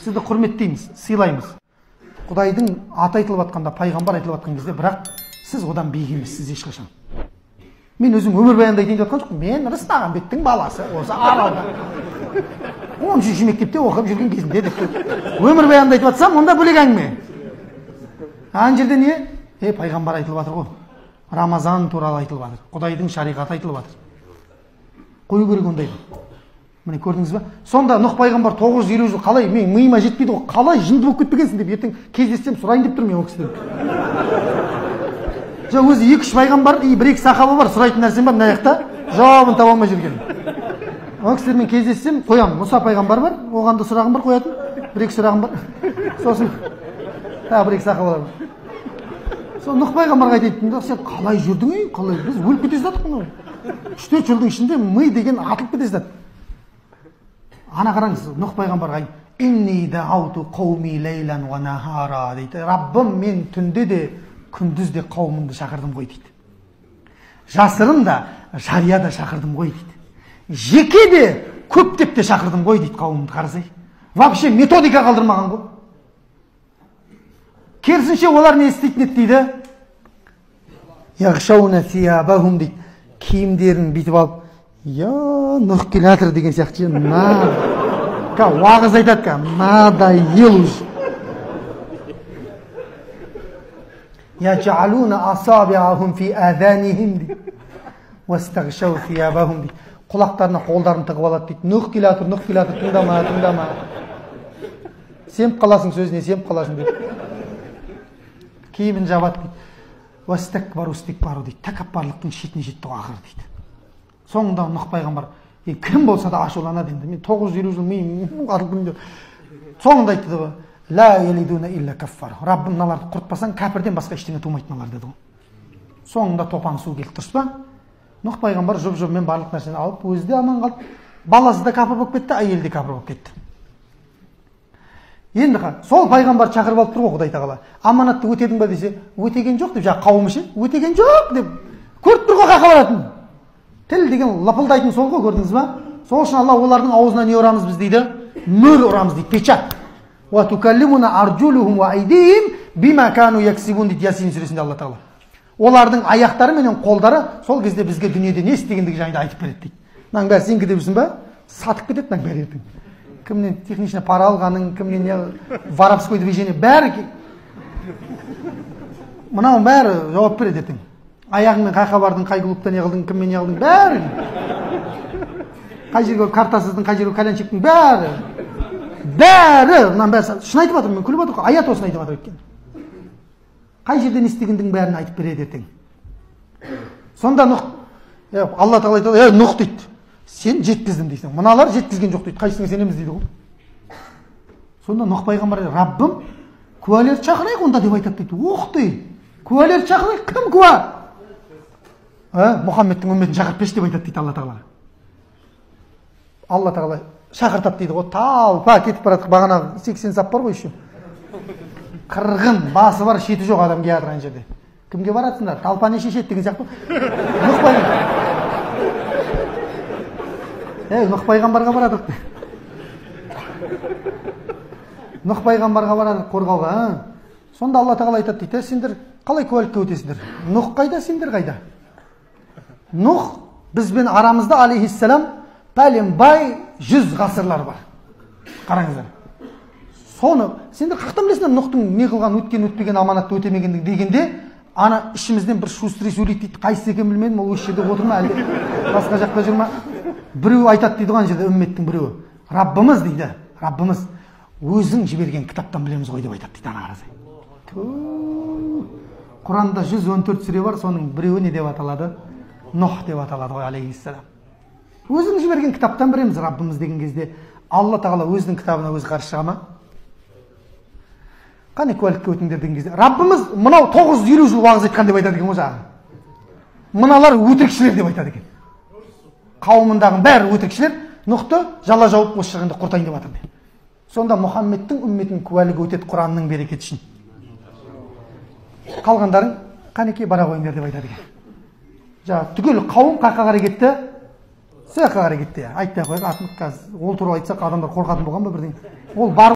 сізді құрметтейміз, сыйлаймыз. Құдайдың аты айтылып жатқанда, пайғамбар айтылып жатқан кезде, бірақ сіз одан биік емессіз ешқашан. Мен өзім өмірбаянда айтайын деп жатқан жоқпын. Мен Рысмағамбеттің баласы, осы Аралда 13-ші мектепте оқып жүрген кезінде деп. Өмірбаянда айтып жатсам, онда бөлек әңгіме. Ана жерде не? Пайғамбар айтылып жатыр ғой. Рамазан туралы айтылып жатыр. Құдайдың шариғаты айтылып жатыр. Қою керек ондайды. Міне көрдіңіз ба? Сонда Нұх пайғамбар 950 жыл қалай, мен миыма жетпейді ғой, қалай жынды болып кетпегенсің деп ертең кездессем сұрайын деп тұрмын мен ол кісіден. Өзі 2-3 пайғамбар, 1-2 сахаба бар, сұрайтын нәрсем бар, мына жақта жауабын таба алмай жүрген. Ол кісілермен кездессем қоямын. Мұса пайғамбар бар, оған да сұрағым бар қоятын. 1-2 сұрағым бар. Сосын тағы 1-2 сахабалар бар. Сол Нұх пайғамбарға айтайын, сен қалай жүрдің ей? Қалай? Біз өліп кете жатырмық мынау. 3-4 жылдың ішінде ми деген атылып кете жатыр. Ана қараңыз, Нұх пайғамбарға «Инни дауту қауми лейлан ва нахара» дейді. Раббым, мен түнде де, күндіз де қауымымды шақырдым ғой дейді. Жасырын да, жария да шақырдым ғой дейді. Жеке де, көптеп де шақырдым ғой дейді қауымымды, қарасай. Вообще методика қалдырмаған ғой. Керісінше олар не істейтін еді дейді? Яғшауна сиябахум дейді. Киімдерін бүйтіп алып, Нұх келе жатыр деген сияқты. Уағыз айтады, надоел уже. Яджалуна асабиахум фи аданихим дейді. Вастағшау сиябахум дейді. Құлақтарына қолдарын тығып алады дейді. Нұх келе жатыр, Нұх келе жатыр, тыңдама, тыңдама. Семіп қаласың сөзіне, семіп қаласың дейді. Киімін жабады дейді. Вастакбару стикбару дейді. Тәкаппарлықтың шетіне жетті ақыр дейді. Соңында Нұх пайғамбар, кім болса да ашуланады енді. Мен 950 жыл мен атылдым деп. Соңында айтты да, ла елидуна илля каффар. Раббым, мыналарды құртпасаң, кәпірден басқа ештеңе тумайды мыналар деді ғой. Соңында топан су келді, дұрыс па? Нұх пайғамбар жұп-жұбымен барлық нәрсені алып, өзі де аман қалды. Баласы да кәпір болып кетті, әйелі де кәпір болып кетті. Енді сол пайғамбар шақырып алып тұр ғой Құдай тағала. Аманатты өтедің ба десе, өтеген жоқ деп, жаңағы қауымы ше, өтеген жоқ деп. Көріп тұр ғой қақалатын. Тіл деген лапылдайтын сол ғой, көрдіңіз ба? Сол үшін Алла олардың аузына не ұрамыз біз дейді? Мөр ұрамыз дейді, печат. Ва тукаллимуна арджулухум ва айдихим бима кану яксибун дейді Ясин сүресінде Алла тағала. Олардың аяқтары менен қолдары сол кезде бізге дүниеде не істегендігі жайында айтып береді дейді. Мынаның бәрі сенікі деп жүрсің ба? Сатып кетеді мынаның бәрі ертең. Кімнен технично пара алғаның, кімнен воровской движение, бәрі мынауың бәрі жауап береді ертең. Аяғыңмен қайқа бардың, қай клубта не қылдың, кіммен не қылдың, бәрі. Қай жерге картасыздың, қай жерге кальянчиктің, бәрі. Мынаның бәрі, шын айтып жатырмын, мен күліп жатыр, аят осыны айтып жатыр екен. Қай жерден істегендің бәрін айтып береді ертең. Сонда Нұх, Алла тағала айтады, Нұх дейді, сен жеткіздің дейсің. Мыналар жеткізген жоқ дейді, қайсыңа сенеміз дейді ғой. Сонда Нұх пайғамбар, Раббым, куәлерді шақырайық онда деп айтады дейді. Оқты, куәлерді шақырайық, кім куә? Мұхаммедтің үмметін шақырып берші деп айтады дейді Алла тағала. Алла тағала шақыртады дейді ғой, талпа кетіп барады, бағана 80 сап бар ғой еще. Қырғын, басы бар, шеті жоқ адам келе жатырған жерде. Кімге баратсыңдар? Талпа не шешеді деген сияқты. Нұх пайғамбарға барадық. Нұх пайғамбарға барадық қорғауға. Сонда Алла тағала айтады дейді, сендер қалай куәлікке өтесіңдер? Нұх қайда, сендер қайда? Нұх бізбен арамызда алейхиссалам пәленбай 100 ғасырлар бар. Қараңыздар. Соны сендер қақтан білесіңдер Нұхтың не қылған, өткен, өтпеген, аманатты өтемегендігі дегенде, ана ішімізден бір шустрый сөйлейді дейді, қайсысы екен білмедім, ол осы жерде отыр ма, әлде басқа жақта жүр ма? Біреу айтады дейді ғой ана жерде, үмметтің біреуі. Раббымыз дейді, Раббымыз өзің жіберген кітаптан білеміз ғой деп айтады дейді ана қарасай. Құранда 114 сүре бар, соның біреуі не деп аталады? Нұх деп аталады ғой, алейхиссалам. Өзің жіберген кітаптан білеміз Раббымыз деген кезде, Алла тағала өзінің кітабына өзі қарсы шыға ма? Қане куәлікке өтіңдер деген кезде, Раббымыз мынау 950 жыл уағыз айтқан деп айтады екен ғой жаңағы. Мыналар өтірікшілер деп айтады екен. Қауымындағы бәрі өтірікшілер, Нұхты жала жауып осы жағында құртайын деп жатыр. Сонда Мұхаммедтің үмметін куәлігі өтеді Құранның берекеті үшін. Қалғандарың қанекей бара қойыңдар деп айтады екен. Жаңа түгел қауым қаққа қарай кетті, саққа қарай кетті. Айтпай ақ қояйық, ол туралы айтсақ адамдар қорқатын болған ба бірден. Ол бар